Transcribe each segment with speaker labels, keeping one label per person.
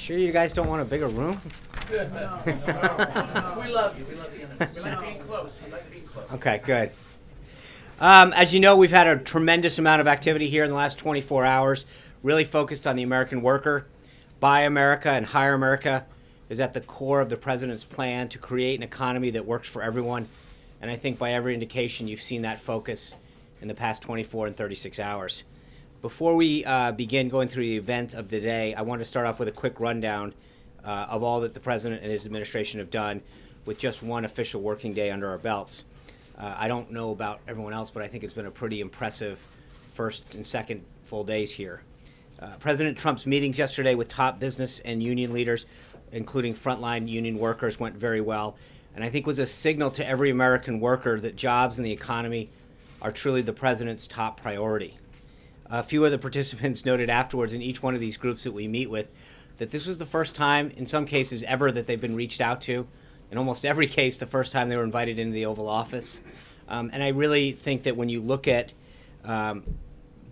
Speaker 1: Sure you guys don't want a bigger room?
Speaker 2: No. We love you. We love the enemies. We like being close. We like being close.
Speaker 1: Okay, good. As you know, we've had a tremendous amount of activity here in the last 24 hours, really focused on the American worker. Buy America and Hire America is at the core of the president's plan to create an economy that works for everyone. And I think by every indication, you've seen that focus in the past 24 and 36 hours. Before we begin going through the event of the day, I want to start off with a quick rundown of all that the president and his administration have done with just one official working day under our belts. I don't know about everyone else, but I think it's been a pretty impressive first and second full days here. President Trump's meetings yesterday with top business and union leaders, including frontline union workers, went very well, and I think was a signal to every American worker that jobs and the economy are truly the president's top priority. A few of the participants noted afterwards in each one of these groups that we meet with that this was the first time, in some cases ever, that they've been reached out to. In almost every case, the first time they were invited into the Oval Office. And I really think that when you look at the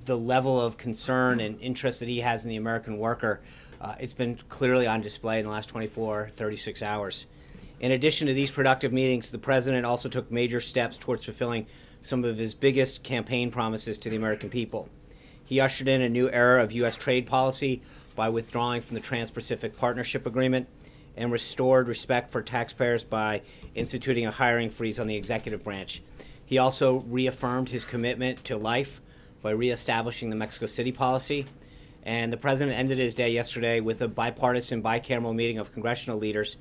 Speaker 1: level of concern and interest that he has in the American worker, it's been clearly on display in the last 24, 36 hours. In addition to these productive meetings, the president also took major steps towards fulfilling some of his biggest campaign promises to the American people. He ushered in a new era of U.S. trade policy by withdrawing from the Trans-Pacific Partnership Agreement and restored respect for taxpayers by instituting a hiring freeze on the executive branch. He also reaffirmed his commitment to life by reestablishing the Mexico City policy. And the president ended his day yesterday with a bipartisan, bicameral meeting of congressional leaders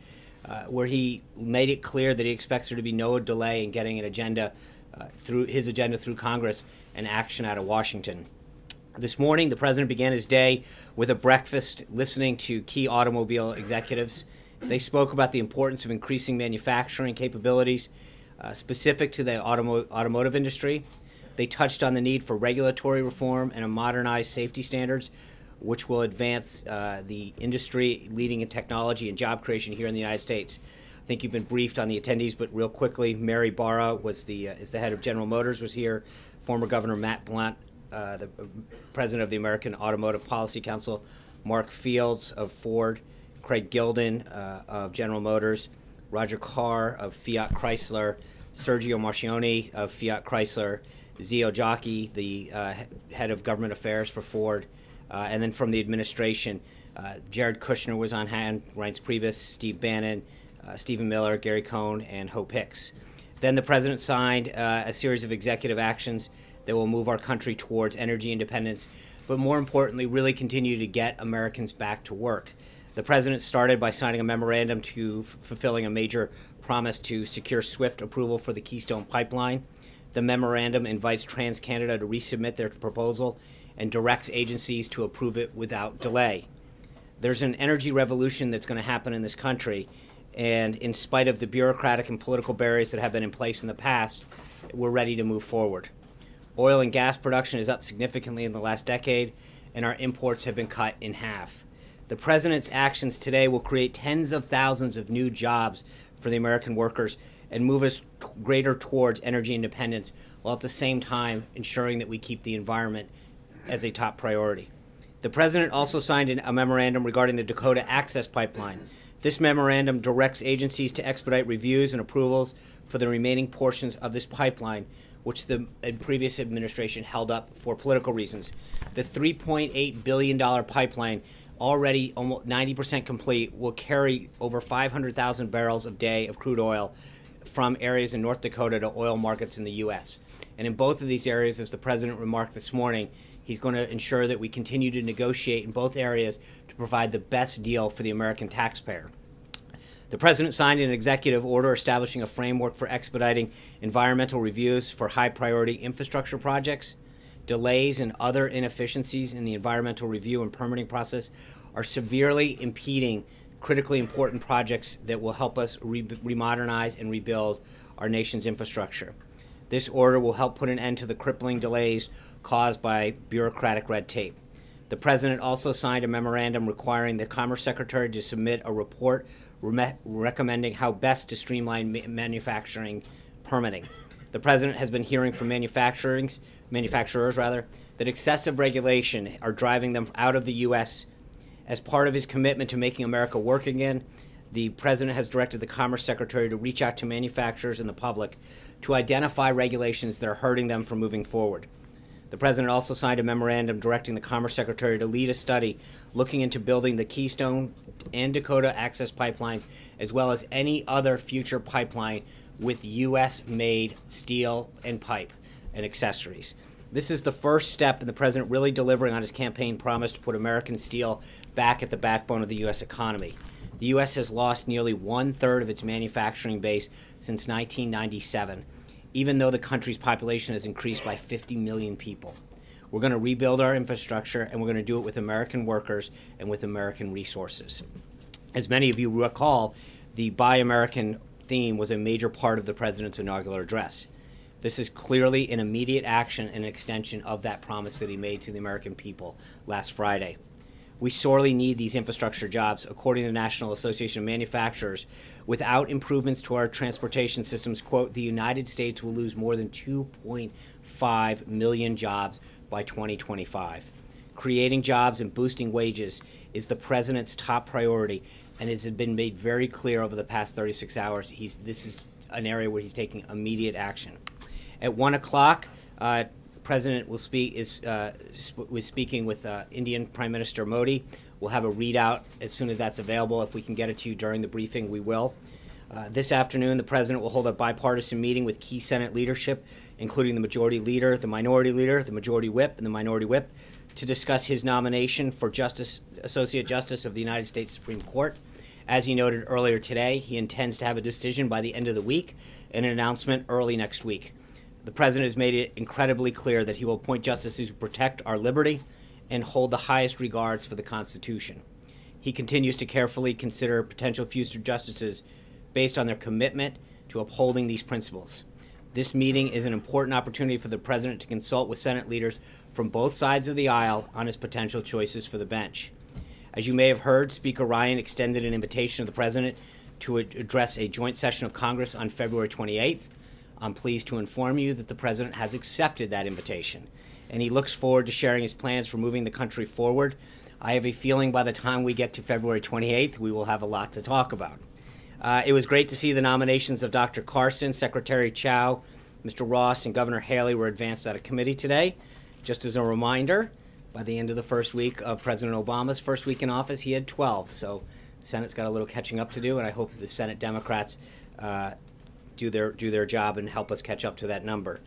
Speaker 1: where he made it clear that he expects there to be no delay in getting an agenda through Congress and action out of Washington. This morning, the president began his day with a breakfast listening to key automobile executives. They spoke about the importance of increasing manufacturing capabilities specific to the automotive industry. They touched on the need for regulatory reform and a modernized safety standards, which will advance the industry leading in technology and job creation here in the United States. I think you've been briefed on the attendees, but real quickly, Mary Barra is the head of General Motors, was here. Former Governor Matt Blunt, the president of the American Automotive Policy Council, Mark Fields of Ford, Craig Gilden of General Motors, Roger Carr of Fiat Chrysler, Sergio Marchionne of Fiat Chrysler, Zio Jockey, the head of government affairs for Ford, and then from the administration, Jared Kushner was on hand, Reince Priebus, Steve Bannon, Stephen Miller, Gary Cohn, and Hope Hicks. Then the president signed a series of executive actions that will move our country towards energy independence, but more importantly, really continue to get Americans back to work. The president started by signing a memorandum to fulfilling a major promise to secure swift approval for the Keystone Pipeline. The memorandum invites TransCanada to resubmit their proposal and directs agencies to approve it without delay. There's an energy revolution that's going to happen in this country, and in spite of the bureaucratic and political barriers that have been in place in the past, we're ready to move forward. Oil and gas production is up significantly in the last decade, and our imports have been cut in half. The president's actions today will create tens of thousands of new jobs for the American workers and move us greater towards energy independence, while at the same time ensuring that we keep the environment as a top priority. The president also signed a memorandum regarding the Dakota Access Pipeline. This memorandum directs agencies to expedite reviews and approvals for the remaining portions of this pipeline, which the previous administration held up for political reasons. The $3.8 billion pipeline, already almost 90% complete, will carry over 500,000 barrels a day of crude oil from areas in North Dakota to oil markets in the U.S. And in both of these areas, as the president remarked this morning, he's going to ensure that we continue to negotiate in both areas to provide the best deal for the American taxpayer. The president signed an executive order establishing a framework for expediting environmental reviews for high-priority infrastructure projects. Delays and other inefficiencies in the environmental review and permitting process are severely impeding critically important projects that will help us remodernize and rebuild our nation's infrastructure. This order will help put an end to the crippling delays caused by bureaucratic red tape. The president also signed a memorandum requiring the Commerce Secretary to submit a report recommending how best to streamline manufacturing permitting. The president has been hearing from manufacturers that excessive regulation are driving them out of the U.S. As part of his commitment to making America work again, the president has directed the Commerce Secretary to reach out to manufacturers and the public to identify regulations that are hurting them from moving forward. The president also signed a memorandum directing the Commerce Secretary to lead a study looking into building the Keystone and Dakota Access pipelines, as well as any other future pipeline with U.S.-made steel and pipe and accessories. This is the first step in the president really delivering on his campaign promise to put American steel back at the backbone of the U.S. economy. The U.S. has lost nearly 1/3 of its manufacturing base since 1997, even though the country's population has increased by 50 million people. We're going to rebuild our infrastructure, and we're going to do it with American workers and with American resources. As many of you recall, the Buy American theme was a major part of the president's inaugural address. This is clearly an immediate action and an extension of that promise that he made to the American people last Friday. We sorely need these infrastructure jobs. According to the National Association of Manufacturers, without improvements to our transportation systems, quote, the United States will lose more than 2.5 million jobs by 2025. Creating jobs and boosting wages is the president's top priority, and it has been made very clear over the past 36 hours. This is an area where he's taking immediate action. At 1 o'clock, President was speaking with Indian Prime Minister Modi. We'll have a readout as soon as that's available. If we can get it to you during the briefing, we will. This afternoon, the President will hold a bipartisan meeting with key Senate leadership, including the Majority Leader, the Minority Leader, the Majority Whip, and the Minority Whip, to discuss his nomination for Associate Justice of the United States Supreme Court. As he noted earlier today, he intends to have a decision by the end of the week and an announcement early next week. The president has made it incredibly clear that he will appoint justices who protect our liberty and hold the highest regards for the Constitution. He continues to carefully consider potential future justices based on their commitment to upholding these principles. This meeting is an important opportunity for the president to consult with Senate leaders from both sides of the aisle on his potential choices for the bench. As you may have heard, Speaker Ryan extended an invitation to the president to address a joint session of Congress on February 28th. I'm pleased to inform you that the president has accepted that invitation, and he looks forward to sharing his plans for moving the country forward. I have a feeling by the time we get to February 28th, we will have a lot to talk about. It was great to see the nominations of Dr. Carson, Secretary Chao, Mr. Ross, and Governor Haley were advanced out of committee today. Just as a reminder, by the end of the first week of President Obama's first week in office, he had 12. So the Senate's got a little catching up to do, and I hope the Senate Democrats do their job and help us catch up to that number.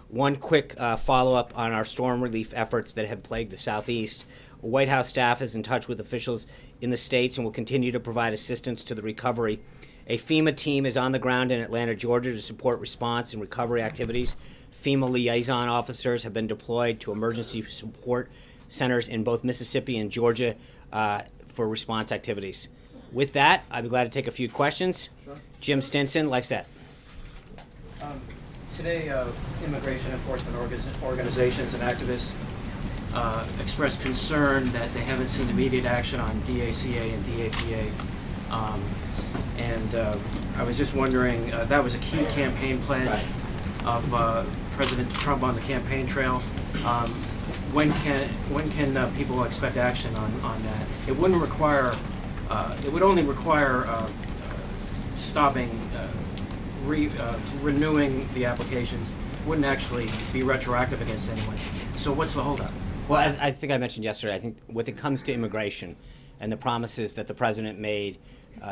Speaker 1: One quick follow-up on our storm relief efforts that have plagued the Southeast. White House staff is in touch with officials in the states and will continue to provide assistance to the recovery. A FEMA team is on the ground in Atlanta, Georgia to support response and recovery activities. FEMA liaison officers have been deployed to emergency support centers in both Mississippi and Georgia for response activities. With that, I'd be glad to take a few questions.
Speaker 3: Sure.
Speaker 1: Jim Stinson, LifeSet.
Speaker 3: Today, immigration enforcement organizations and activists expressed concern that they haven't seen immediate action on DACA and DAPA. I was just wondering, that was a key campaign pledge of President Trump on the campaign trail. When can people expect action on that? It wouldn't require. It would only require stopping. Renewing the applications. Wouldn't actually be retroactive against anyone. So what's the holdup?
Speaker 1: Well, as I think I mentioned yesterday, I think when it comes to immigration and the promises that the president made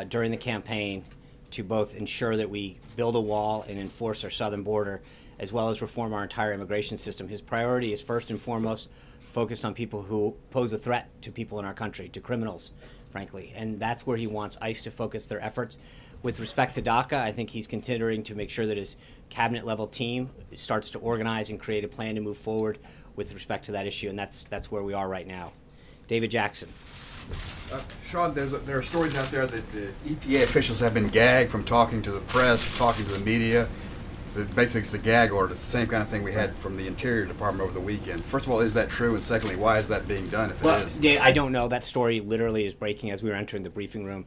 Speaker 1: during the campaign to both ensure that we build a wall and enforce our southern border, as well as reform our entire immigration system, his priority is first and foremost focused on people who pose a threat to people in our country, to criminals, frankly. And that's where he wants ICE to focus their efforts. With respect to DACA, I think he's considering to make sure that his cabinet-level team starts to organize and create a plan to move forward with respect to that issue, and that's where we are right now. David Jackson.
Speaker 4: Sean, there are stories out there that the EPA officials have been gagged from talking to the press, talking to the media. Basically, it's the gag order. It's the same kind of thing we had from the Interior Department over the weekend. First of all, is that true? And secondly, why is that being done if it is?
Speaker 1: Yeah, I don't know. That story literally is breaking as we were entering the briefing room.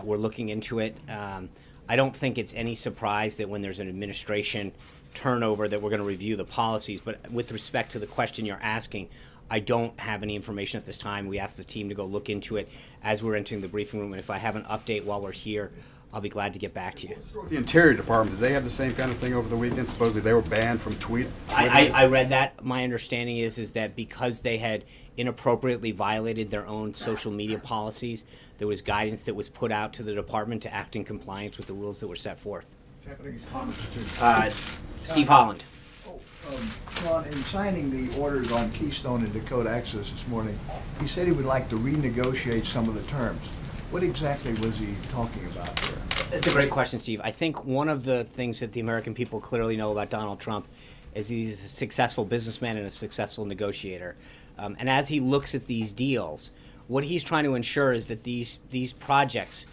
Speaker 1: We're looking into it. I don't think it's any surprise that when there's an administration turnover that we're going to review the policies. But with respect to the question you're asking, I don't have any information at this time. We asked the team to go look into it as we're entering the briefing room, and if I have an update while we're here, I'll be glad to get back to you.
Speaker 4: The Interior Department, did they have the same kind of thing over the weekend? Supposedly they were banned from tweet.
Speaker 1: I read that. My understanding is that because they had inappropriately violated their own social media policies, there was guidance that was put out to the department to act in compliance with the rules that were set forth. Steve Holland.
Speaker 5: Ron, in signing the orders on Keystone and Dakota Access this morning, he said he would like to renegotiate some of the terms. What exactly was he talking about there?
Speaker 1: That's a great question, Steve. I think one of the things that the American people clearly know about Donald Trump is he's a successful businessman and a successful negotiator. And as he looks at these deals, what he's trying to ensure is that these projects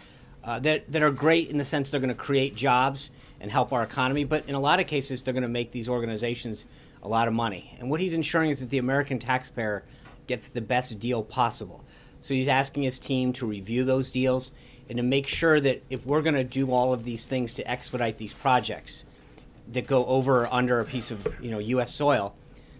Speaker 1: that are great in the sense they're going to create jobs and help our economy, but in a lot of cases they're going to make these organizations a lot of money. And what he's ensuring is that the American taxpayer gets the best deal possible. So he's asking his team to review those deals and to make sure that if we're going to do all of these things to expedite these projects that go over or under a piece of U.S. soil,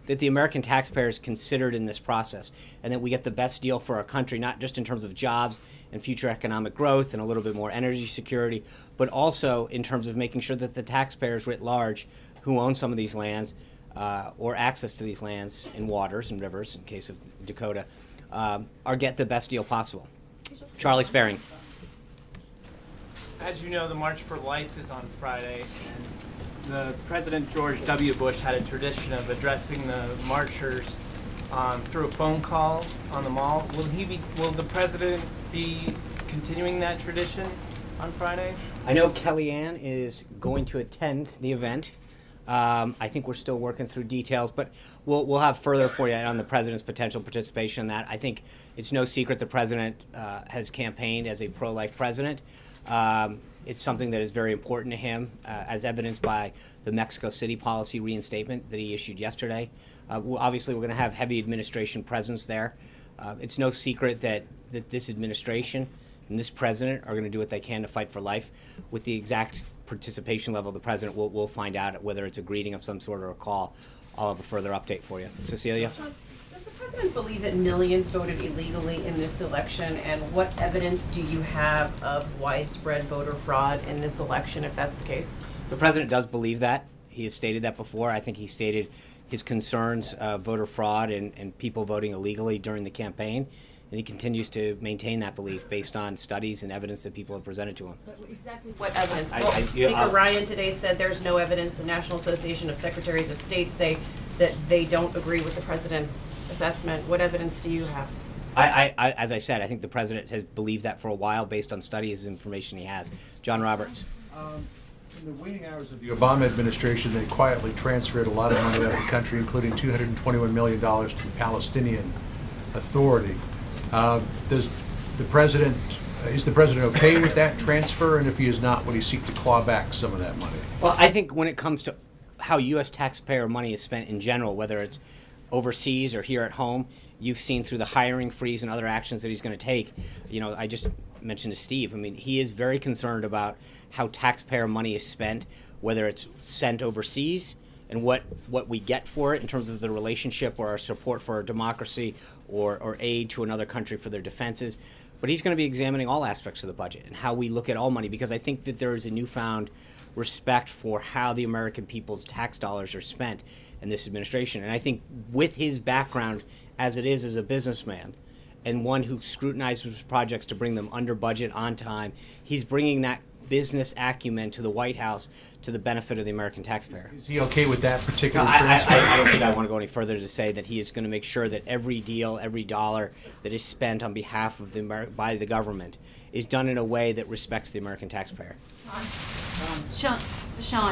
Speaker 1: that the American taxpayer is considered in this process, and that we get the best deal for our country, not just in terms of jobs and future economic growth and a little bit more energy security, but also in terms of making sure that the taxpayers writ large who own some of these lands or access to these lands in waters and rivers, in case of Dakota, are get the best deal possible. Charlie Sparing.
Speaker 6: As you know, the March for Life is on Friday, and the President George W. Bush had a tradition of addressing the marchers through a phone call on the mall. Will the president be continuing that tradition on Friday?
Speaker 1: I know Kellyanne is going to attend the event. I think we're still working through details, but we'll have further for you on the president's potential participation in that. I think it's no secret the president has campaigned as a pro-life president. It's something that is very important to him, as evidenced by the Mexico City policy reinstatement that he issued yesterday. Obviously, we're going to have heavy administration presence there. It's no secret that this administration and this president are going to do what they can to fight for life. With the exact participation level of the president, we'll find out whether it's a greeting of some sort or a call. I'll have a further update for you. Cecilia?
Speaker 7: Does the president believe that millions voted illegally in this election, and what evidence do you have of widespread voter fraud in this election, if that's the case?
Speaker 1: The president does believe that. He has stated that before. I think he stated his concerns of voter fraud and people voting illegally during the campaign. And he continues to maintain that belief based on studies and evidence that people have presented to him.
Speaker 7: Exactly what evidence?
Speaker 1: I-
Speaker 7: Well,
Speaker 1: I-
Speaker 7: Speaker
Speaker 1: yeah,
Speaker 7: Ryan today said there's no evidence. The National Association of Secretaries of State say that they don't agree with the president's assessment. What evidence do you have?
Speaker 1: As I said, I think the president has believed that for a while based on studies and information he has. John Roberts.
Speaker 8: In the waning hours of the Obama administration, they quietly transferred a lot of money out of the country, including $221 million to the Palestinian Authority. Is the president okay with that transfer? And if he is not, would he seek to claw back some of that money?
Speaker 1: Well, I think when it comes to how U.S. taxpayer money is spent in general, whether it's overseas or here at home, you've seen through the hiring freeze and other actions that he's going to take. I just mentioned to Steve, he is very concerned about how taxpayer money is spent, whether it's sent overseas and what we get for it in terms of the relationship or our support for our democracy or aid to another country for their defenses. But he's going to be examining all aspects of the budget and how we look at all money, because I think that there is a newfound respect for how the American people's tax dollars are spent in this administration. And I think with his background as it is as a businessman and one who scrutinizes projects to bring them under budget, on time, he's bringing that business acumen to the White House to the benefit of the American taxpayer.
Speaker 8: Is he okay with that particular
Speaker 1: No,
Speaker 8: transfer?
Speaker 1: I don't think I want to go any further to say that he is going to make sure that every deal, every dollar that is spent on behalf of by the government is done in a way that respects the American taxpayer.
Speaker 9: Sean,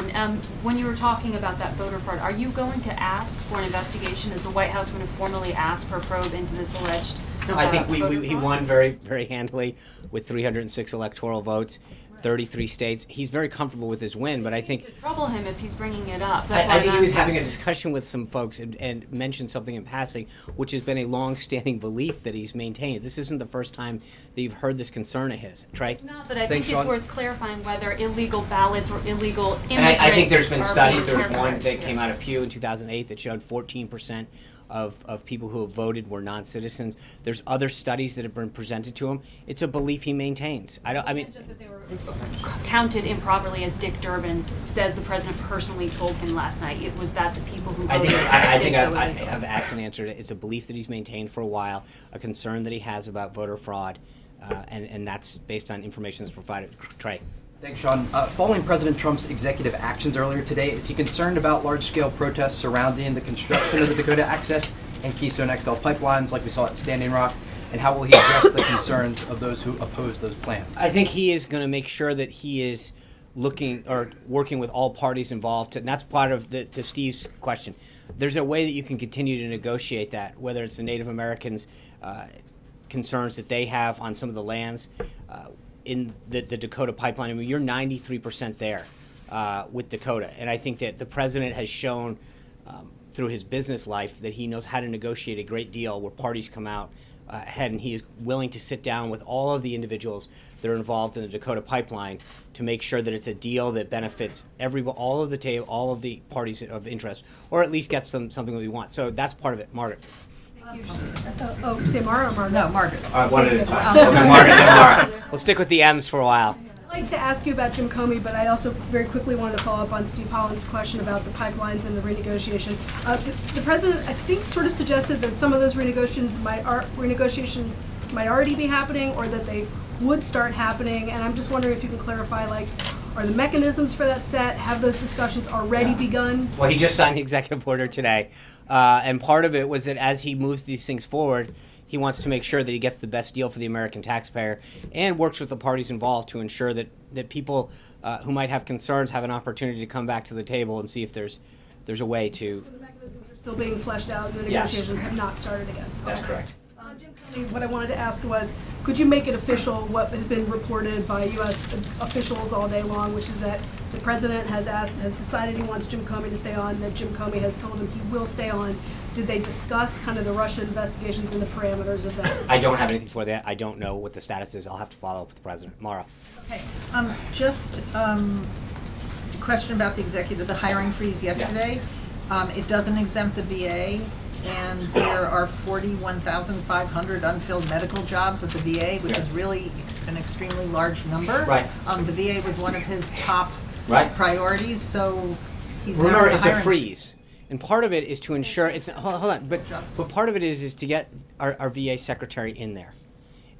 Speaker 9: when you were talking about that voter fraud, are you going to ask for an investigation? Is the White House going to formally ask for a probe into this alleged
Speaker 1: No, I think
Speaker 9: voter
Speaker 1: he
Speaker 9: fraud?
Speaker 1: won very, very handily with 306 electoral votes, 33 states. He's very comfortable with his win, but I think
Speaker 9: To trouble him if he's bringing it up. That's why
Speaker 1: I
Speaker 9: I'm
Speaker 1: think he was
Speaker 9: asking.
Speaker 1: having a discussion with some folks and mentioned something in passing, which has been a long-standing belief that he's maintained. This isn't the first time that you've heard this concern of his. Trey?
Speaker 9: It's not, but I
Speaker 4: Thanks,
Speaker 9: think it's
Speaker 4: Sean.
Speaker 9: worth clarifying whether illegal ballots or illegal immigrants
Speaker 1: And I think there's been
Speaker 9: are
Speaker 1: studies.
Speaker 9: being
Speaker 1: There was one
Speaker 9: characterized.
Speaker 1: that came out of Pew in 2008 that showed 14% of people who have voted were non-citizens. There's other studies that have been presented to him. It's a belief he maintains. I mean,
Speaker 9: Just that they were counted improperly, as Dick Durbin says the president personally told him last night. It was that the people who
Speaker 1: I
Speaker 9: voted
Speaker 1: think I
Speaker 9: did
Speaker 1: think
Speaker 9: so
Speaker 1: I've
Speaker 9: illegally.
Speaker 1: asked and answered it. It's a belief that he's maintained for a while, a concern that he has about voter fraud, and that's based on information that's provided. Trey.
Speaker 10: Thanks, Sean. Following President Trump's executive actions earlier today, is he concerned about large-scale protests surrounding the construction of the Dakota Access and Keystone XL pipelines like we saw at Standing Rock? And how will he address the concerns of those who oppose those plans?
Speaker 1: I think he is going to make sure that he is looking or working with all parties involved, and that's part of to Steve's question. There's a way that you can continue to negotiate that, whether it's the Native Americans' concerns that they have on some of the lands in the Dakota pipeline. I mean, you're 93% there with Dakota, and I think that the president has shown through his business life that he knows how to negotiate a great deal where parties come out ahead, and he is willing to sit down with all of the individuals that are involved in the Dakota pipeline to make sure that it's a deal that benefits all of the parties of interest, or at least gets them something that we want. So that's part of it. Margaret.
Speaker 11: Say Mara or Margaret?
Speaker 2: No, Margaret.
Speaker 1: All right, one at a time. Okay, Margaret, then Mara. We'll stick with the M's for a while.
Speaker 11: I'd like to ask you about Jim Comey, but I also very quickly wanted to follow up on Steve Holland's question about the pipelines and the renegotiation. The president, I think, sort of suggested that some of those renegotiations might already be happening, or that they would start happening. And I'm just wondering if you can clarify, like, are the mechanisms for that set? Have those discussions already begun?
Speaker 1: Well, he just signed the executive order today, and part of it was that as he moves these things forward, he wants to make sure that he gets the best deal for the American taxpayer and works with the parties involved to ensure that people who might have concerns have an opportunity to come back to the table and see if there's a way to.
Speaker 11: So the mechanisms are still being fleshed out, and the
Speaker 1: Yes.
Speaker 11: negotiations have not started again?
Speaker 1: That's
Speaker 11: Okay.
Speaker 1: correct.
Speaker 11: Jim Comey, what I wanted to ask was, could you make it official what has been reported by U.S. officials all day long, which is that the president has decided he wants Jim Comey to stay on, that Jim Comey has told him he will stay on. Did they discuss kind of the Russia investigations and the parameters of that?
Speaker 1: I don't have anything for that. I don't know what the status is. I'll have to follow up with the president. Mara.
Speaker 2: Okay, just a question about the hiring freeze yesterday. It doesn't exempt the VA, and there are 41,500 unfilled medical jobs at the VA, which is really an extremely large number.
Speaker 1: Right.
Speaker 2: The VA was one of his top
Speaker 1: Right.
Speaker 2: priorities, so he's now
Speaker 1: Remember, it's a
Speaker 2: hiring.
Speaker 1: freeze, and part of it is to ensure it's hold on, but part of it is to get our VA secretary in there,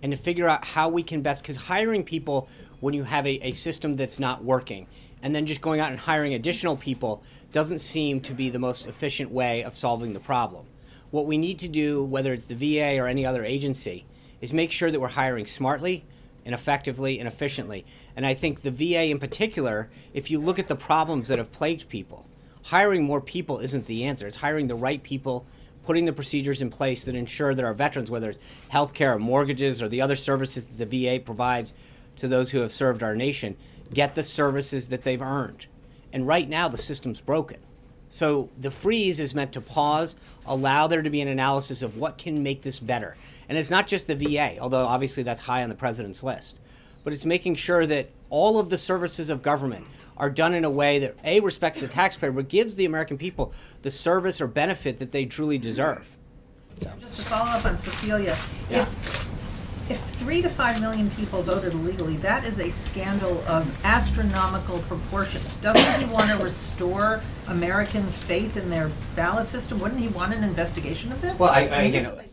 Speaker 1: and to figure out how we can best, because hiring people when you have a system that's not working, and then just going out and hiring additional people doesn't seem to be the most efficient way of solving the problem. What we need to do, whether it's the VA or any other agency, is make sure that we're hiring smartly and effectively and efficiently. And I think the VA in particular, if you look at the problems that have plagued people, hiring more people isn't the answer. It's hiring the right people, putting the procedures in place that ensure that our veterans, whether it's healthcare or mortgages or the other services that the VA provides to those who have served our nation, get the services that they've earned. And right now the system's broken. So the freeze is meant to pause, allow there to be an analysis of what can make this better. And it's not just the VA, although obviously that's high on the president's list, but it's making sure that all of the services of government are done in a way that A, respects the taxpayer, but gives the American people the service or benefit that they truly deserve. So.
Speaker 2: Just to follow up on Cecilia,
Speaker 1: Yeah.
Speaker 2: if 3 to 5 million people voted illegally, that is a scandal of astronomical proportions. Doesn't he want to restore Americans' faith in their ballot system? Wouldn't he want an investigation of this?
Speaker 1: Well,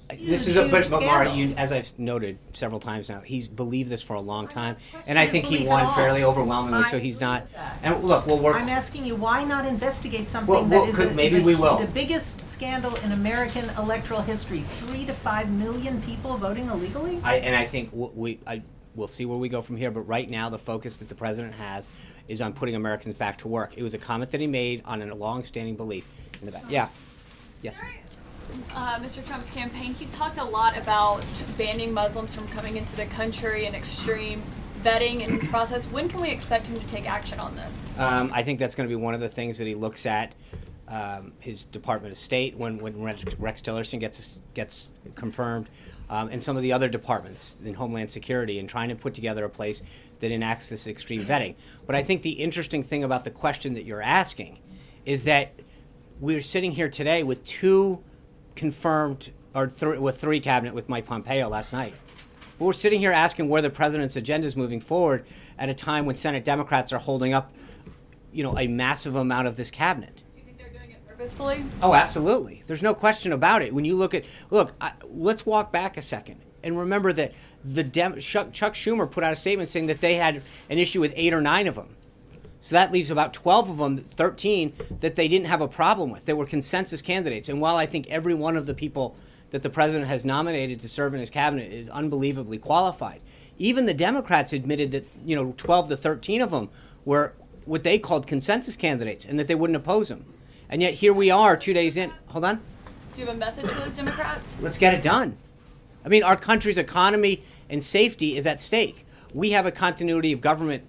Speaker 2: this is a huge
Speaker 1: but Mara,
Speaker 2: scandal.
Speaker 1: as I've noted several times now, he's believed this for a long time, and
Speaker 2: I
Speaker 1: I think he
Speaker 2: believe
Speaker 1: won
Speaker 2: it all.
Speaker 1: fairly overwhelmingly. So
Speaker 2: I
Speaker 1: he's
Speaker 2: agree
Speaker 1: not.
Speaker 2: with that.
Speaker 1: And look, we'll work.
Speaker 2: I'm asking you, why not investigate something
Speaker 1: Well,
Speaker 2: that is
Speaker 1: maybe we will.
Speaker 2: the biggest scandal in American electoral history? 3 to 5 million people voting illegally?
Speaker 1: I think we'll see where we go from here. But right now, the focus that the president has is on putting Americans back to work. It was a comment that he made on a long-standing belief in the back. Yeah. Yes.
Speaker 12: Mr. Trump's campaign, he talked a lot about banning Muslims from coming into the country and extreme vetting in his process. When can we expect him to take action on this?
Speaker 1: I think that's going to be one of the things that he looks at his Department of State when Rex Tillerson gets confirmed, and some of the other departments in Homeland Security, and trying to put together a place that enacts this extreme vetting. But I think the interesting thing about the question that you're asking is that we're sitting here today with two confirmed with 3 cabinet with Mike Pompeo last night. But we're sitting here asking where the president's agenda is moving forward at a time when Senate Democrats are holding up, a massive amount of this cabinet.
Speaker 12: Do you think they're doing it purposefully?
Speaker 1: Oh, absolutely. There's no question about it. When you let's walk back a second and remember that Chuck Schumer put out a statement saying that they had an issue with 8 or 9 of them. So that leaves about 12 of them, 13, that they didn't have a problem with. They were consensus candidates. And while I think every one of the people that the president has nominated to serve in his cabinet is unbelievably qualified, even the Democrats admitted that 12 to 13 of them were what they called consensus candidates and that they wouldn't oppose them. And yet here we are 2 days in. Hold on.
Speaker 12: Do you have a message to those Democrats?
Speaker 1: Let's get it done. I mean, our country's economy and safety is at stake. We have a continuity of government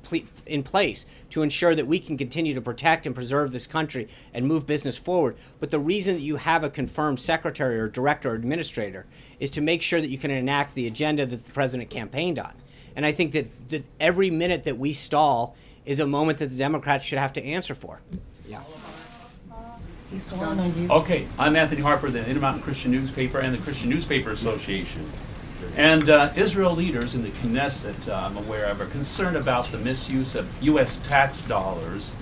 Speaker 1: in place to ensure that we can continue to protect and preserve this country and move business forward. But the reason that you have a confirmed secretary or director or administrator is to make sure that you can enact the agenda that the president campaigned on. And I think that every minute that we stall is a moment that the Democrats should have to answer for. Yeah.
Speaker 2: He's calling on you.
Speaker 13: Okay, I'm Anthony Harper, the Intermountain Christian Newspaper and the Christian Newspaper Association. And Israel leaders in the Knesset, I'm aware of, are concerned about the misuse of U.S. tax dollars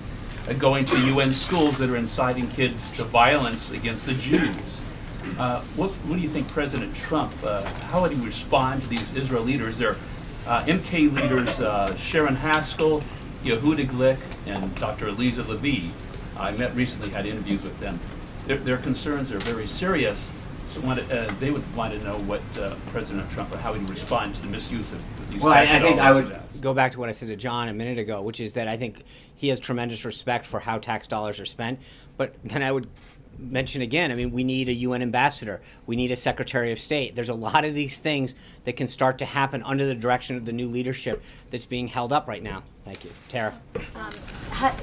Speaker 13: going to UN schools that are inciting kids to violence against the Jews. What do you think President Trump, how would he respond to these Israel leaders? They're MK leaders Sharon Haskell, Yehuda Glick, and Dr. Eliza Levy. I recently had interviews with them. Their concerns are very serious. So they would want to know what President Trump, or how he would respond to the misuse of these
Speaker 1: Well,
Speaker 13: tax
Speaker 1: I think
Speaker 13: dollars.
Speaker 1: I would go back to what I said to John a minute ago, which is that I think he has tremendous respect for how tax dollars are spent. But then I would mention again, I mean, we need a UN ambassador. We need a Secretary of State. There's a lot of these things that can start to happen under the direction of the new leadership that's being held up right now. Thank you. Tara.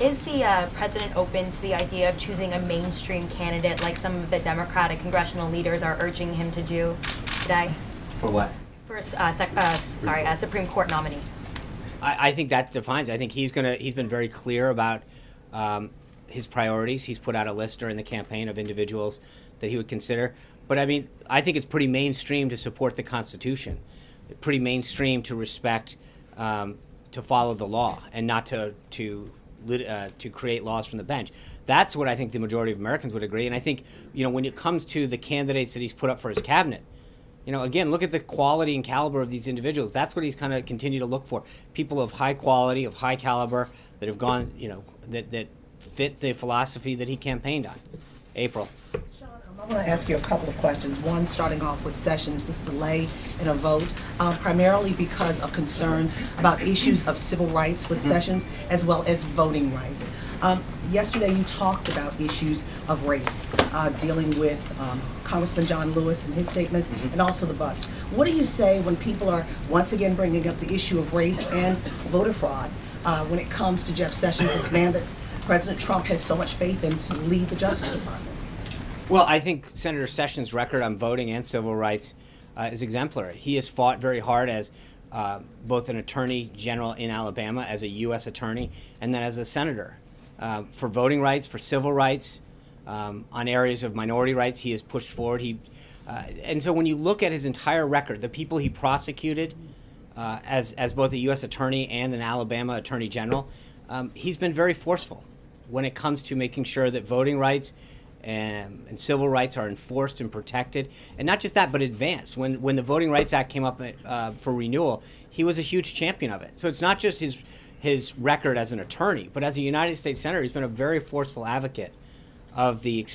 Speaker 14: Is the president open to the idea of choosing a mainstream candidate like some of the Democratic congressional leaders are urging him to do today?
Speaker 1: For what?
Speaker 14: For a Supreme Court nominee.
Speaker 1: I think that defines. I think he's been very clear about his priorities. He's put out a list during the campaign of individuals that he would consider. But I mean, I think it's pretty mainstream to support the Constitution. Pretty mainstream to respect, to follow the law, and not to create laws from the bench. That's what I think the majority of Americans would agree. And I think, when it comes to the candidates that he's put up for his cabinet, again, look at the quality and caliber of these individuals. That's what he's kind of continued to look for. People of high quality, of high caliber, that have gone, that fit the philosophy that he campaigned on. April.
Speaker 15: I want to ask you a couple of questions. One, starting off with Sessions, this delay in a vote, primarily because of concerns about issues of civil rights with Sessions, as well as voting rights. Yesterday, you talked about issues of race, dealing with Congressman John Lewis and his statements, and also the bust. What do you say when people are once again bringing up the issue of race and voter fraud when it comes to Jeff Sessions, this man that President Trump has so much faith in to lead the Justice Department?
Speaker 1: Well, I think Senator Sessions' record on voting and civil rights is exemplary. He has fought very hard as both an attorney general in Alabama, as a U.S. attorney, and then as a senator. For voting rights, for civil rights, on areas of minority rights, he has pushed forward. And so when you look at his entire record, the people he prosecuted as both a U.S. attorney and an Alabama attorney general, he's been very forceful when it comes to making sure that voting rights and civil rights are enforced and protected, and not just that, but advanced. When the Voting Rights Act came up for renewal, he was a huge champion of it. So it's not just his record as an attorney, but as a United States senator, he's been a very forceful advocate of the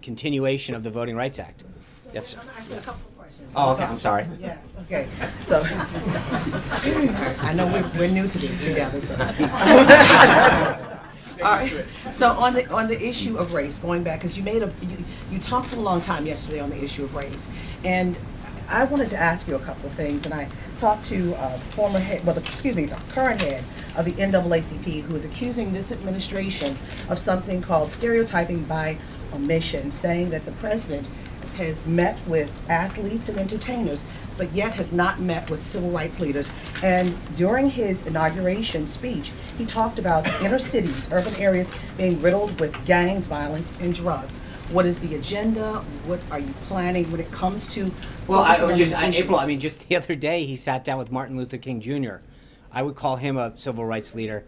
Speaker 1: continuation of the Voting Rights Act. Yes, sir.
Speaker 15: I'm asking a couple of questions.
Speaker 1: Oh, okay. I'm sorry.
Speaker 15: Yes. Okay. So I know we're new to this together. So. All right. So on the issue of race, going back, because you talked for a long time yesterday on the issue of race, and I wanted to ask you a couple of things, and I talked to the current head of the NAACP, who is accusing this administration of something called stereotyping by omission, saying that the president has met with athletes and entertainers, but yet has not met with civil rights leaders. And during his inauguration speech, he talked about inner cities, urban areas being riddled with gangs, violence, and drugs. What is the agenda? What are you planning when it comes to?
Speaker 1: Well,
Speaker 15: focus on these issues?
Speaker 1: April, I mean, just the other day, he sat down with Martin Luther King Jr. I would call him a civil rights leader.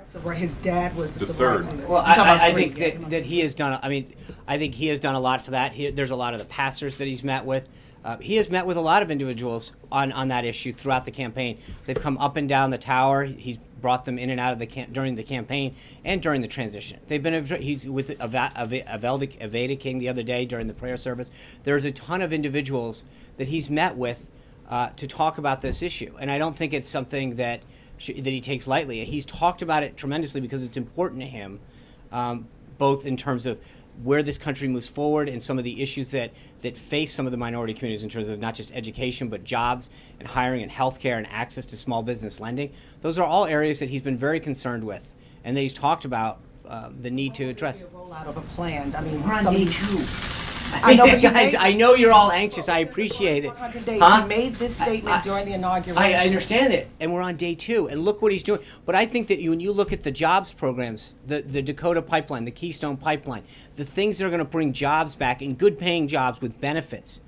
Speaker 15: So, right, his dad was the civil
Speaker 16: third.
Speaker 15: rights leader.
Speaker 1: Well,
Speaker 15: You're talking about
Speaker 1: I
Speaker 15: three,
Speaker 1: think
Speaker 15: yeah.
Speaker 1: that he has done. I mean, I think he has done a lot for that. There's a lot of the pastors that he's met with. He has met with a lot of individuals on that issue throughout the campaign. They've come up and down the tower. He's brought them in and out of the during the campaign and during the transition. They've been. He's with Aveda King the other day during the prayer service. There's a ton of individuals that he's met with to talk about this issue, and I don't think it's something that he takes lightly. He's talked about it tremendously because it's important to him, both in terms of where this country moves forward and some of the issues that face some of the minority communities in terms of not just education, but jobs and hiring and healthcare and access to small business lending. Those are all areas that he's been very concerned with and that he's talked about the need to address.
Speaker 15: Rollout of a plan. I mean,
Speaker 1: We're on
Speaker 15: some
Speaker 1: day
Speaker 15: of
Speaker 1: 2.
Speaker 15: I know, but you
Speaker 1: guys,
Speaker 15: made-
Speaker 1: I know you're all anxious. I appreciate it.
Speaker 15: 100 days.
Speaker 1: Huh?
Speaker 15: He made this statement during the inauguration.
Speaker 1: I understand it, and we're on day 2, and look what he's doing. But I think that when you look at the jobs programs, the Dakota Pipeline, the Keystone Pipeline, the things that are going to bring jobs back and good-paying jobs with benefits,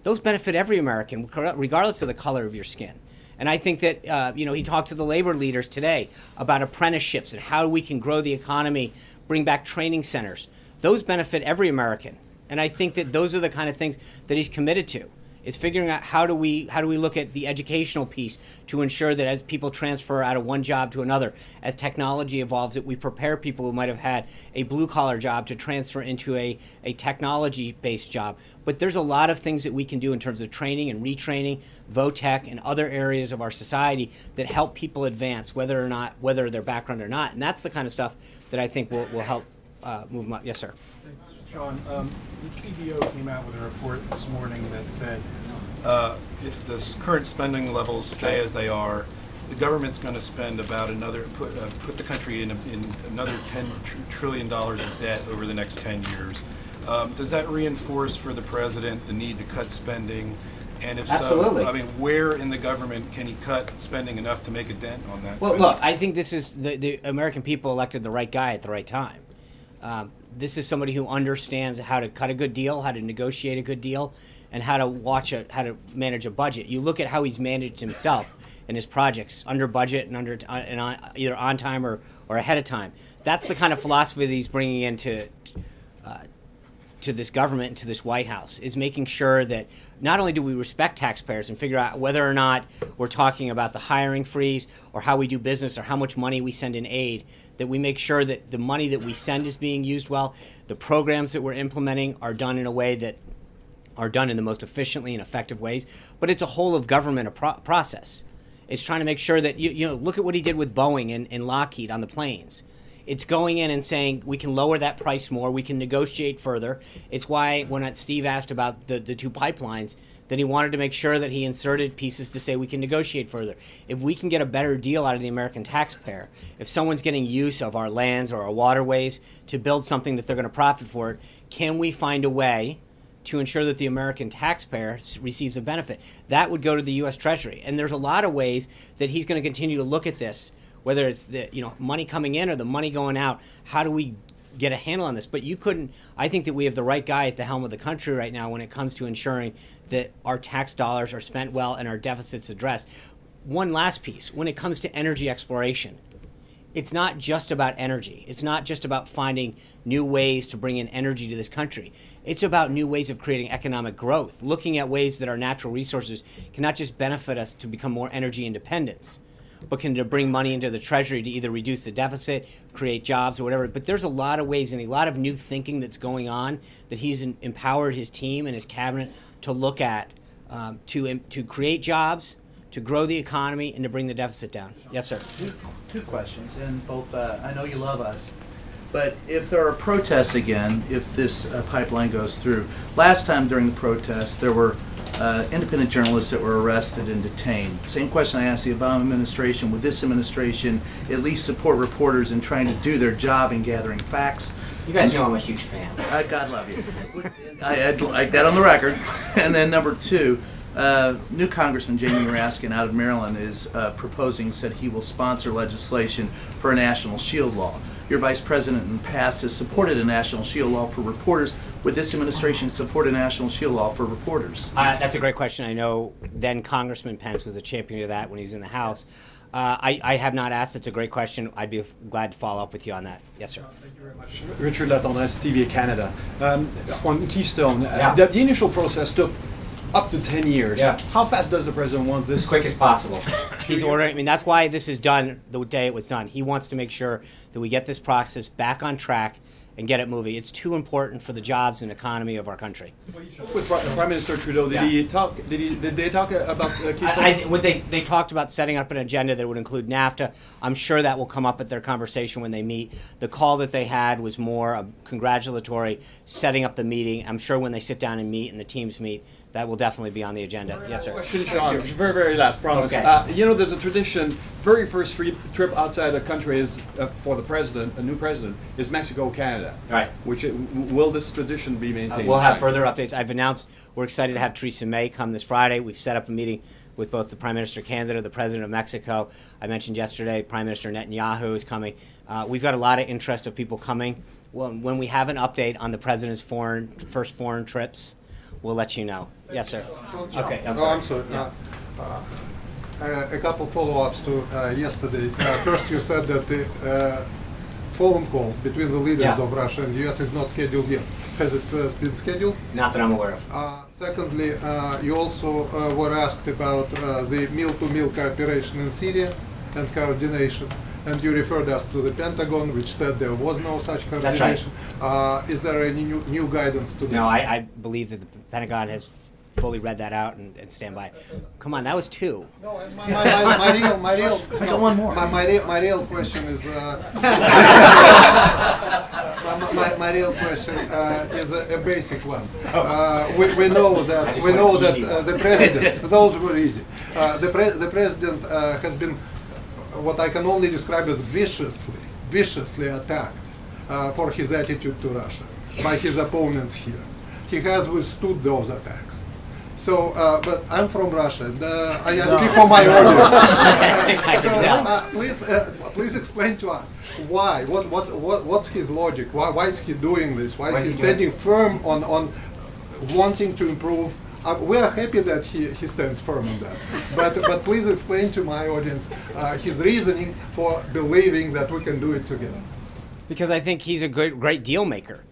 Speaker 1: those benefit every American, regardless of the color of your skin. And I think that he talked to the labor leaders today about apprenticeships and how we can grow the economy, bring back training centers. Those benefit every American. And I think that those are the kind of things that he's committed to, is figuring out how do we look at the educational piece to ensure that as people transfer out of one job to another, as technology evolves, that we prepare people who might have had a blue-collar job to transfer into a technology-based job. But there's a lot of things that we can do in terms of training and retraining, VOTEC, and other areas of our society that help people advance, whether their background or not. And that's the kind of stuff that I think will help move them up. Yes, sir.
Speaker 17: Sean, the CBO came out with a report this morning that said if the current spending levels stay as they are, the government's going to spend about put the country in another $10 trillion of debt over the next 10 years. Does that reinforce for the president the need to cut spending? And if
Speaker 1: Absolutely.
Speaker 17: so, I mean, where in the government can he cut spending enough to make a dent on that?
Speaker 1: Well, look, I think this is the American people elected the right guy at the right time. This is somebody who understands how to cut a good deal, how to negotiate a good deal, and how to how to manage a budget. You look at how he's managed himself and his projects under budget and either on time or ahead of time. That's the kind of philosophy that he's bringing into to this government and to this White House, is making sure that not only do we respect taxpayers and figure out whether or not we're talking about the hiring freeze or how we do business or how much money we send in aid, that we make sure that the money that we send is being used well, the programs that we're implementing are done in a way that are done in the most efficiently and effective ways. But it's a whole of government process. It's trying to make sure that, look at what he did with Boeing and Lockheed on the planes. It's going in and saying we can lower that price more, we can negotiate further. It's why when Steve asked about the 2 pipelines, that he wanted to make sure that he inserted pieces to say we can negotiate further. If we can get a better deal out of the American taxpayer, if someone's getting use of our lands or our waterways to build something that they're going to profit for it, can we find a way to ensure that the American taxpayer receives a benefit? That would go to the U.S. Treasury. And there's a lot of ways that he's going to continue to look at this, whether it's the money coming in or the money going out. How do we get a handle on this? But I think that we have the right guy at the helm of the country right now when it comes to ensuring that our tax dollars are spent well and our deficits addressed. One last piece, when it comes to energy exploration, it's not just about energy. It's not just about finding new ways to bring in energy to this country. It's about new ways of creating economic growth, looking at ways that our natural resources can not just benefit us to become more energy independent, but can to bring money into the Treasury to either reduce the deficit, create jobs, or whatever. But there's a lot of ways and a lot of new thinking that's going on that he's empowered his team and his cabinet to look at to create jobs, to grow the economy, and to bring the deficit down. Yes, sir.
Speaker 18: Two questions, and both, I know you love us, but if there are protests again, if this pipeline goes through, last time during the protests, there were independent journalists that were arrested and detained. Same question I asked the Obama administration. Would this administration at least support reporters in trying to do their job in gathering facts?
Speaker 1: You guys know I'm a huge fan.
Speaker 18: God love you. I'd like that on the record. And then number 2, new Congressman Jamie Raskin out of Maryland is said he will sponsor legislation for a national shield law. Your vice president in the past has supported a national shield law for reporters. would this administration support a national shield law for reporters?
Speaker 1: That's a great question. I know then Congressman Pence was a champion of that when he was in the House. I have not asked. It's a great question. I'd be glad to follow up with you on that. Yes, sir.
Speaker 16: Thank you very much. Richard Latendresse, TV Canada. On Keystone,
Speaker 1: Yeah.
Speaker 16: the initial process took up to 10 years.
Speaker 1: Yeah.
Speaker 16: How fast does the president want this?
Speaker 1: As quick as possible. He's ordering. I mean, that's why this is done the day it was done. He wants to make sure that we get this process back on track and get it moving. It's too important for the jobs and economy of our country.
Speaker 16: With Prime Minister Trudeau, did they talk about Keystone?
Speaker 1: They talked about setting up an agenda that would include NAFTA. I'm sure that will come up at their conversation when they meet. The call that they had was more a congratulatory, setting up the meeting. I'm sure when they sit down and meet and the teams meet, that will definitely be on the agenda. Yes, sir.
Speaker 16: Question, Sean. Very, very last, promise.
Speaker 1: Okay.
Speaker 16: You know, there's a tradition, very first trip outside the country is, for the president, a new president, is Mexico, Canada.
Speaker 1: Right.
Speaker 16: Will this tradition be maintained?
Speaker 1: We'll have further updates. I've announced we're excited to have Theresa May come this Friday. We've set up a meeting with both the Prime Minister of Canada, the President of Mexico. I mentioned yesterday Prime Minister Netanyahu is coming. We've got a lot of interest of people coming. When we have an update on the President's first foreign trips, we'll let you know. Yes, sir. Okay, I'm sorry.
Speaker 19: A couple follow-ups to yesterday. First, you said that the phone call between the leaders of Russia and the U.S. is not scheduled yet. Has it been scheduled?
Speaker 1: Not that I'm aware of.
Speaker 19: Secondly, you also were asked about the meal-to-meal cooperation in Syria and coordination, and you referred us to the Pentagon, which said there was no such coordination.
Speaker 1: That's right.
Speaker 19: Is there any new guidance to that?
Speaker 1: No, I believe that the Pentagon has fully read that out and stand by. Come on, that was two.
Speaker 19: No, my real question is my real question is a basic one. We know that the president. Those were easy. The president has been what I can only describe as viciously attacked for his attitude to Russia by his opponents here. He has withstood those attacks. So, but I'm from Russia, and I speak for my audience. Please explain to us why. What's his logic? Why is he doing this? Why is he standing firm on wanting to improve? We are happy that he stands firm on that. But please explain to my audience his reasoning for believing that we can do it together.
Speaker 1: Because I think he's a great deal maker,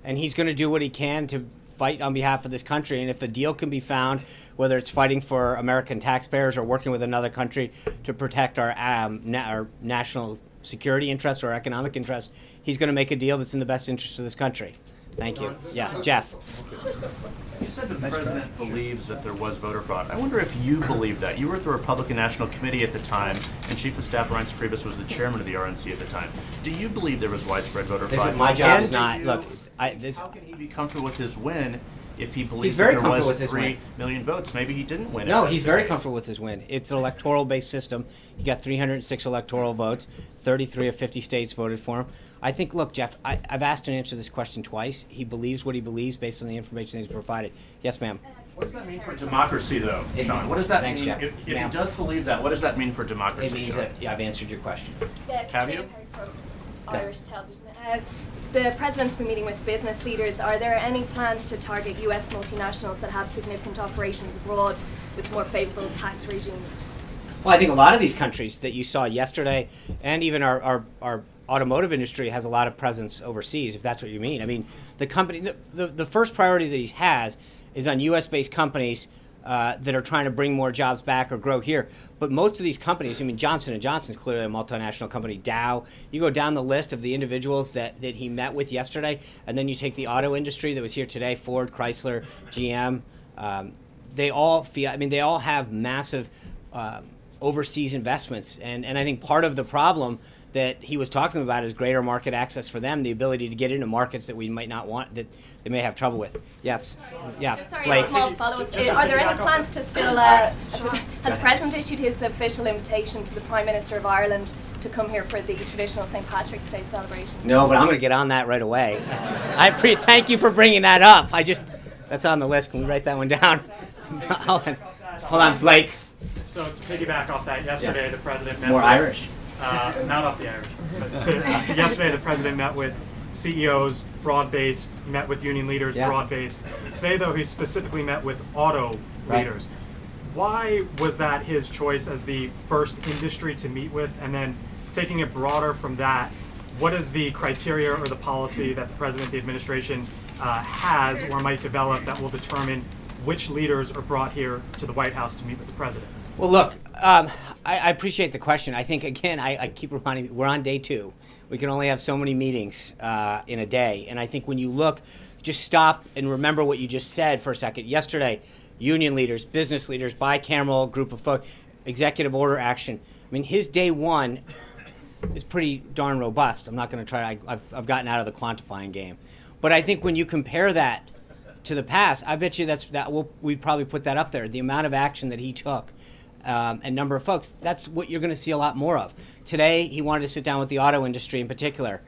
Speaker 1: and he's going to do what he can to fight on behalf of this country. And if a deal can be found, whether it's fighting for American taxpayers or working with another country to protect our national security interests or economic interests, he's going to make a deal that's in the best interest of this country. Thank you. Yeah, Jeff.
Speaker 20: You said the president believes that there was voter fraud. I wonder if you believe that. You were at the Republican National Committee at the time, and Chief of Staff Reince Priebus was the chairman of the RNC at the time. Do you believe there was widespread voter fraud?
Speaker 1: My job is not. Look,
Speaker 20: how can he be comfortable with his win if he believes
Speaker 1: He's very
Speaker 20: that there
Speaker 1: comfortable
Speaker 20: was
Speaker 1: with his
Speaker 20: 3
Speaker 1: win.
Speaker 20: million votes? Maybe he didn't win.
Speaker 1: No, he's very comfortable with his win. It's an electoral-based system. He got 306 electoral votes. 33 of 50 states voted for him. I think, look, Jeff, I've asked and answered this question twice. He believes what he believes based on the information he's provided. Yes, ma'am.
Speaker 20: What does that mean for democracy, though, Sean? What does that
Speaker 1: Thanks,
Speaker 20: mean?
Speaker 1: Jeff.
Speaker 20: If he does believe that, what does that mean for democracy?
Speaker 1: It means
Speaker 20: Sean?
Speaker 1: that I've answered your question.
Speaker 20: Have you?
Speaker 21: From Irish television. The president's been meeting with business leaders. Are there any plans to target U.S. multinationals that have significant operations abroad with more favorable tax regimes?
Speaker 1: Well, I think a lot of these countries that you saw yesterday, and even our automotive industry has a lot of presence overseas, if that's what you mean. I mean, the first priority that he has is on U.S.-based companies that are trying to bring more jobs back or grow here. But most of these companies, I mean, Johnson & Johnson is clearly a multinational company, Dow. You go down the list of the individuals that he met with yesterday, and then you take the auto industry that was here today, Ford, Chrysler, GM. They all have massive overseas investments. And I think part of the problem that he was talking about is greater market access for them, the ability to get into markets that we might not want, that they may have trouble with. Yes. Yeah.
Speaker 21: Sorry,
Speaker 1: Blake.
Speaker 21: a small follow-up. Are there any plans to still, has the President issued his official invitation to the Prime Minister of Ireland to come here for the traditional St. Patrick's Day celebration?
Speaker 1: No, but I'm going to get on that right away. Thank you for bringing that up. That's on the list. Can we write that one down? Hold on, Blake.
Speaker 22: So to piggyback off that, yesterday the President met
Speaker 1: More
Speaker 22: with,
Speaker 1: Irish.
Speaker 22: Not off the Irish. But yesterday the President met with CEOs, broad-based, met with union leaders,
Speaker 1: Yeah.
Speaker 22: broad-based. Today, though, he specifically met with auto
Speaker 1: Right.
Speaker 22: leaders. Why was that his choice as the first industry to meet with? And then taking it broader from that, what is the criteria or the policy that the president, the administration has or might develop that will determine which leaders are brought here to the White House to meet with the president?
Speaker 1: Well, look, I appreciate the question. I think, again, I keep reminding you, we're on day 2. We can only have so many meetings in a day. And I think when you look, just stop and remember what you just said for a second. Yesterday, union leaders, business leaders, bicameral group of folks, executive order action. I mean, his day 1 is pretty darn robust. I'm not going to try. I've gotten out of the quantifying game. But I think when you compare that to the past, I bet you we'd probably put that up there. The amount of action that he took. And number of folks, that's what you're going to see a lot more of. Today, he wanted to sit down with the auto industry in particular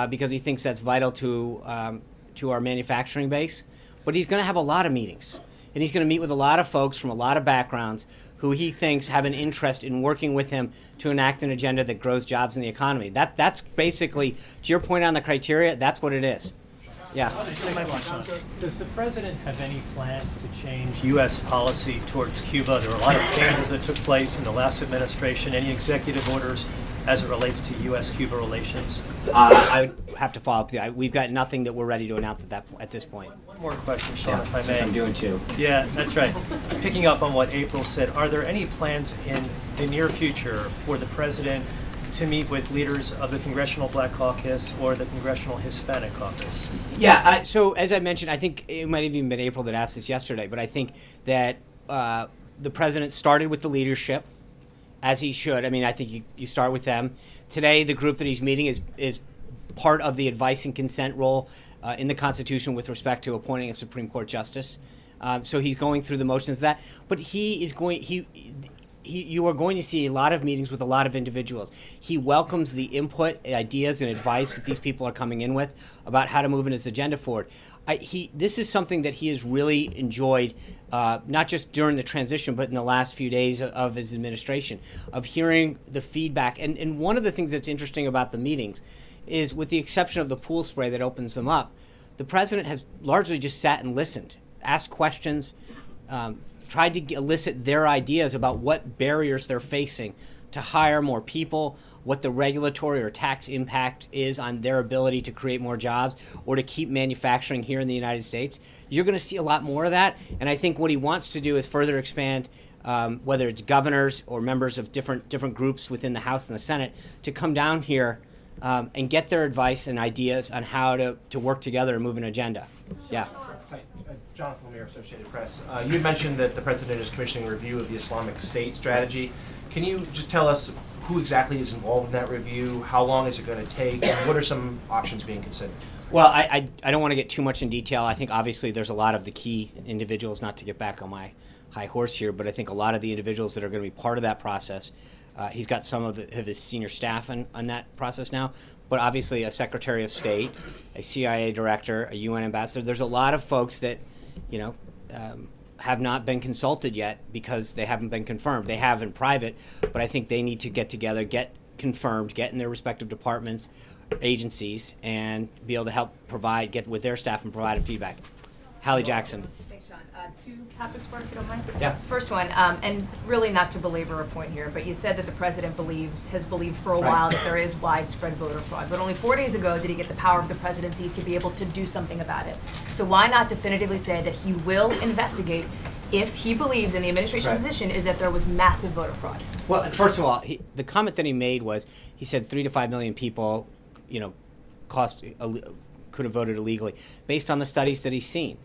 Speaker 1: because he thinks that's vital to our manufacturing base. But he's going to have a lot of meetings. And he's going to meet with a lot of folks from a lot of backgrounds who he thinks have an interest in working with him to enact an agenda that grows jobs in the economy. That's basically, to your point on the criteria, that's what it is. Yeah.
Speaker 3: Does the president have any plans to change U.S. policy towards Cuba? There were a lot of changes that took place in the last administration. Any executive orders as it relates to U.S.-Cuba relations?
Speaker 1: I have to follow up. We've got nothing that we're ready to announce at this point.
Speaker 3: One more question, Sean, if I may.
Speaker 1: Since I'm doing 2.
Speaker 3: Yeah, that's right. Picking up on what April said, are there any plans in the near future for the president to meet with leaders of the Congressional Black Caucus or the Congressional Hispanic Caucus?
Speaker 1: Yeah, so as I mentioned, I think it might have even been April that asked this yesterday, but I think that the president started with the leadership, as he should. I mean, I think you start with them. Today, the group that he's meeting is part of the advice and consent role in the Constitution with respect to appointing a Supreme Court justice. So he's going through the motions of that. But you are going to see a lot of meetings with a lot of individuals. He welcomes the input, ideas, and advice that these people are coming in with about how to move in his agenda forward. This is something that he has really enjoyed, not just during the transition, but in the last few days of his administration, of hearing the feedback. And one of the things that's interesting about the meetings is, with the exception of the pool spray that opens them up, the president has largely just sat and listened, asked questions, tried to elicit their ideas about what barriers they're facing to hire more people, what the regulatory or tax impact is on their ability to create more jobs or to keep manufacturing here in the United States. You're going to see a lot more of that, and I think what he wants to do is further expand, whether it's governors or members of different groups within the House and the Senate, to come down here and get their advice and ideas on how to work together and move an agenda. Yeah.
Speaker 5: Hi, Jonathan Lemire, Associated Press. You had mentioned that the president is commissioning a review of the Islamic State strategy. Can you just tell us who exactly is involved in that review? How long is it going to take? And what are some options being considered?
Speaker 1: Well, I don't want to get too much in detail. I think obviously there's a lot of the key individuals, not to get back on my high horse here, but I think a lot of the individuals that are going to be part of that process, he's got some of his senior staff on that process now, but obviously a Secretary of State, a CIA director, a UN ambassador. There's a lot of folks that, have not been consulted yet because they haven't been confirmed. They have in private, but I think they need to get together, get confirmed, get in their respective departments, agencies, and be able to help get with their staff and provide feedback. Hallie Jackson.
Speaker 23: Thanks, Sean. 2 topics for, if you don't mind.
Speaker 1: Yeah.
Speaker 23: First one, and really not to belabor a point here, but you said that the president has believed for a while that there is widespread voter fraud. But only 4 days ago did he get the power of the presidency to be able to do something about it. So why not definitively say that he will investigate if he believes, in the administration position, is that there was massive voter fraud?
Speaker 1: Well, first of all, the comment that he made was, he said 3 to 5 million people, could have voted illegally, based on the studies that he's seen.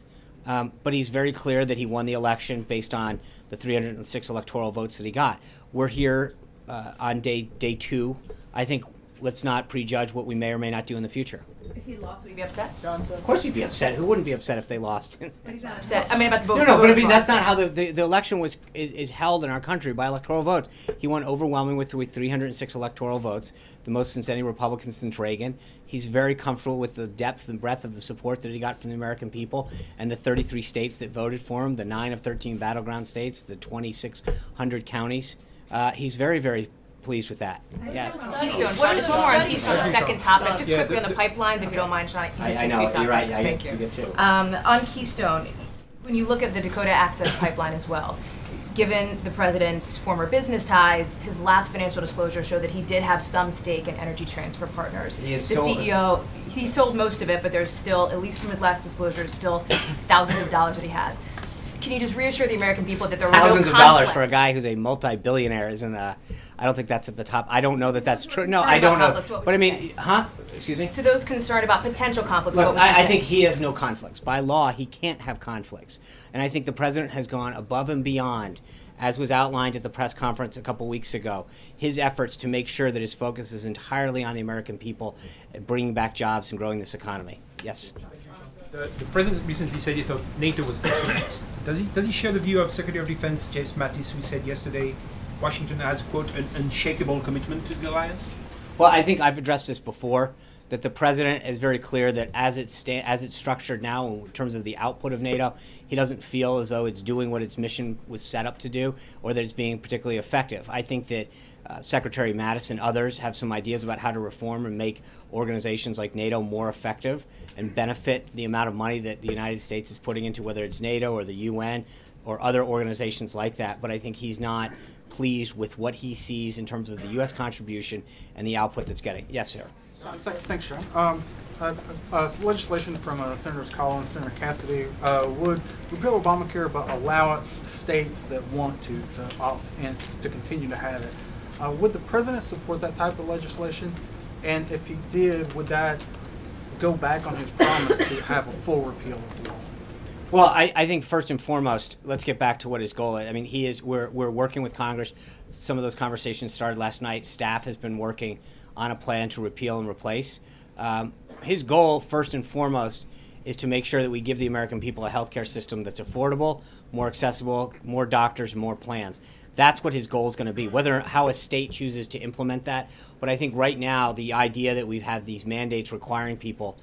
Speaker 1: But he's very clear that he won the election based on the 306 electoral votes that he got. We're here on day 2. I think let's not prejudge what we may or may not do in the future.
Speaker 23: If he lost, would you be upset?
Speaker 1: Of course he'd be upset. Who wouldn't be upset if they lost?
Speaker 23: But he's not upset. I mean, about the vote.
Speaker 1: No, but I mean,
Speaker 23: fraud.
Speaker 1: that's not how the election is held in our country, by electoral votes. He won overwhelming with 306 electoral votes, the most since any Republican since Reagan. He's very comfortable with the depth and breadth of the support that he got from the American people and the 33 states that voted for him, the 9 of 13 battleground states, the 2,600 counties. He's very, very pleased with that. Yeah.
Speaker 23: Keystone, Sean, just one more on Keystone, the second topic, just quickly on the pipelines, if you don't mind, Sean, you
Speaker 1: I
Speaker 23: can say
Speaker 1: know,
Speaker 23: two topics.
Speaker 1: you're right, yeah,
Speaker 23: Thank
Speaker 1: you get two.
Speaker 23: On Keystone, when you look at the Dakota Access Pipeline as well, given the president's former business ties, his last financial disclosure showed that he did have some stake in Energy Transfer Partners.
Speaker 1: He has
Speaker 23: The
Speaker 1: sold it.
Speaker 23: CEO, he sold most of it, but there's still, at least from his last disclosure, still thousands of dollars that he has. Can you just reassure the American people that there were no
Speaker 1: Thousands of
Speaker 23: conflicts?
Speaker 1: dollars for a guy who's a multi-billionaire isn't I don't think that's at the top. I don't know that that's true. No,
Speaker 23: Sorry
Speaker 1: I don't
Speaker 23: about
Speaker 1: know.
Speaker 23: conflicts, what would
Speaker 1: But I
Speaker 23: you
Speaker 1: mean, huh? Excuse me?
Speaker 23: To those concerned about potential conflicts,
Speaker 1: Look,
Speaker 23: what would you
Speaker 1: I
Speaker 23: say?
Speaker 1: think he has no conflicts. By law, he can't have conflicts. And I think the president has gone above and beyond, as was outlined at the press conference a couple weeks ago, his efforts to make sure that his focus is entirely on the American people and bringing back jobs and growing this economy. Yes.
Speaker 6: The president recently said he thought NATO was obsolete. Does he share the view of Secretary of Defense James Mattis, who said yesterday Washington has, quote, an unshakable commitment to the alliance?
Speaker 1: Well, I think I've addressed this before, that the president is very clear that as it's structured now in terms of the output of NATO, he doesn't feel as though it's doing what its mission was set up to do or that it's being particularly effective. I think that Secretary Mattis and others have some ideas about how to reform and make organizations like NATO more effective and benefit the amount of money that the United States is putting into, whether it's NATO or the UN or other organizations like that. But I think he's not pleased with what he sees in terms of the U.S. contribution and the output that's getting. Yes, sir.
Speaker 7: Thanks, Sean. Legislation from Senators Collins and Senator Cassidy would repeal Obamacare but allow states that want to opt in to continue to have it. Would the president support that type of legislation? And if he did, would that go back on his promise to have a full repeal of the law?
Speaker 1: Well, I think first and foremost, let's get back to what his goal is. I mean, we're working with Congress. Some of those conversations started last night. Staff has been working on a plan to repeal and replace. His goal, first and foremost, is to make sure that we give the American people a healthcare system that's affordable, more accessible, more doctors, more plans. That's what his goal is going to be, how a state chooses to implement that. But I think right now, the idea that we've had these mandates requiring people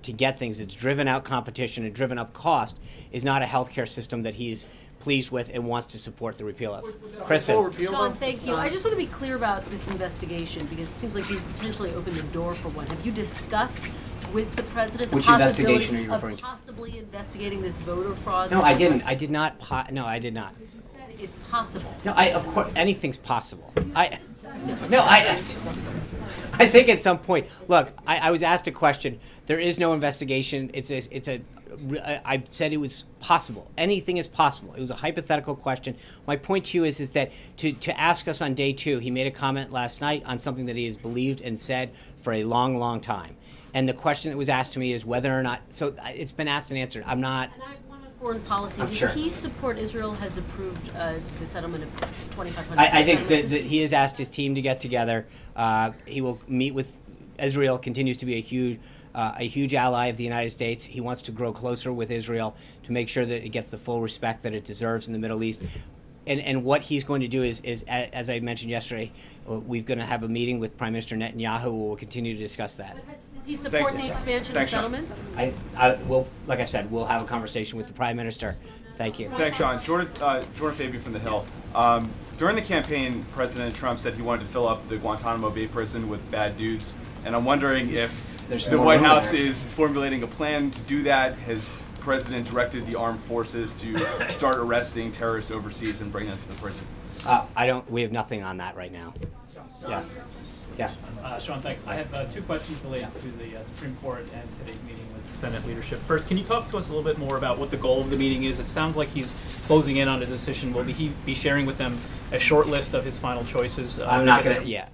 Speaker 1: to get things that's driven out competition and driven up cost is not a healthcare system that he's pleased with and wants to support the repeal of. Kristen.
Speaker 8: Sean, thank you. I just want to be clear about this investigation because it seems like you potentially opened the door for one. Have you discussed with the president the
Speaker 1: Which
Speaker 8: possibility
Speaker 1: investigation are you
Speaker 8: of
Speaker 1: referring to?
Speaker 8: possibly investigating this voter fraud?
Speaker 1: No, I didn't. I did not. No, I did not.
Speaker 8: It's possible.
Speaker 1: No, of course, anything's possible. I think at some point, look, I was asked a question. There is no investigation. I said it was possible. Anything is possible. It was a hypothetical question. My point to you is that to ask us on day two, he made a comment last night on something that he has believed and said for a long, long time. And the question that was asked to me is whether or not, so it's been asked and answered. I'm not.
Speaker 8: And I have one on foreign policy.
Speaker 1: I'm
Speaker 8: Does
Speaker 1: sure.
Speaker 8: he support Israel has approved the settlement of 2,500?
Speaker 1: I think that he has asked his team to get together. He will meet with Israel. Continues to be a huge ally of the United States. He wants to grow closer with Israel to make sure that it gets the full respect that it deserves in the Middle East. And what he's going to do is, as I mentioned yesterday, we're going to have a meeting with Prime Minister Netanyahu. We'll continue to discuss that.
Speaker 8: Does he support the expansion of settlements?
Speaker 1: Like I said, we'll have a conversation with the Prime Minister. Thank you.
Speaker 24: Thanks, Sean. Jordan Fabian from The Hill. During the campaign, President Trump said he wanted to fill up the Guantanamo Bay prison with bad dudes, and I'm wondering if the White House is formulating a plan to do that. Has the President directed the armed forces to start arresting terrorists overseas and bring them to the prison?
Speaker 1: We have nothing on that right now. Yeah.
Speaker 25: Sean, thanks. I have two questions related to the Supreme Court and today's meeting with Senate leadership. First, can you talk to us a little bit more about what the goal of the meeting is? It sounds like he's closing in on a decision. Will he be sharing with them a short list of his final choices?
Speaker 1: I'm not going to. Yeah.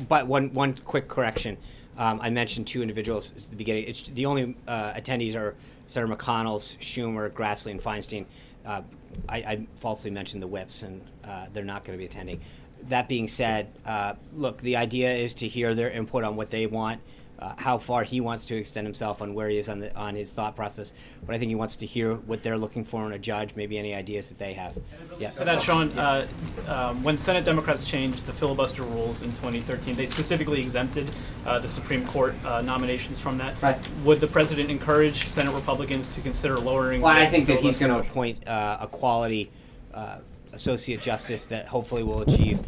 Speaker 1: But one quick correction. I mentioned two individuals at the beginning. The only attendees are Senator McConnell's, Schumer, Grassley, and Feinstein. I falsely mentioned the whips, and they're not going to be attending. That being said, look, the idea is to hear their input on what they want, how far he wants to extend himself on where he is on his thought process. But I think he wants to hear what they're looking for in a judge, maybe any ideas that they have. Yeah.
Speaker 25: For that, Sean, when Senate Democrats changed the filibuster rules in 2013, they specifically exempted the Supreme Court nominations from that.
Speaker 1: Right.
Speaker 25: Would the president encourage Senate Republicans to consider lowering?
Speaker 1: Well,
Speaker 25: the
Speaker 1: I think that he's
Speaker 25: filibuster?
Speaker 1: going to appoint a quality associate justice that hopefully will achieve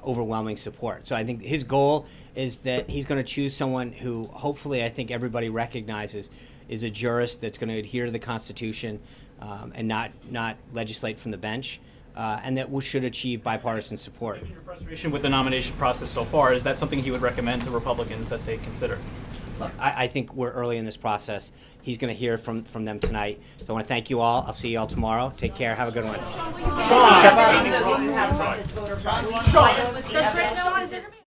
Speaker 1: overwhelming support. So I think his goal is that he's going to choose someone who hopefully I think everybody recognizes is a jurist that's going to adhere to the Constitution and not legislate from the bench, and that should achieve bipartisan support.
Speaker 25: Given your frustration with the nomination process so far, is that something he would recommend to Republicans that they consider?
Speaker 1: Look, I think we're early in this process. He's going to hear from them tonight. So I want to thank you all. I'll see you all tomorrow. Take care. Have a good one.
Speaker 8: Sean,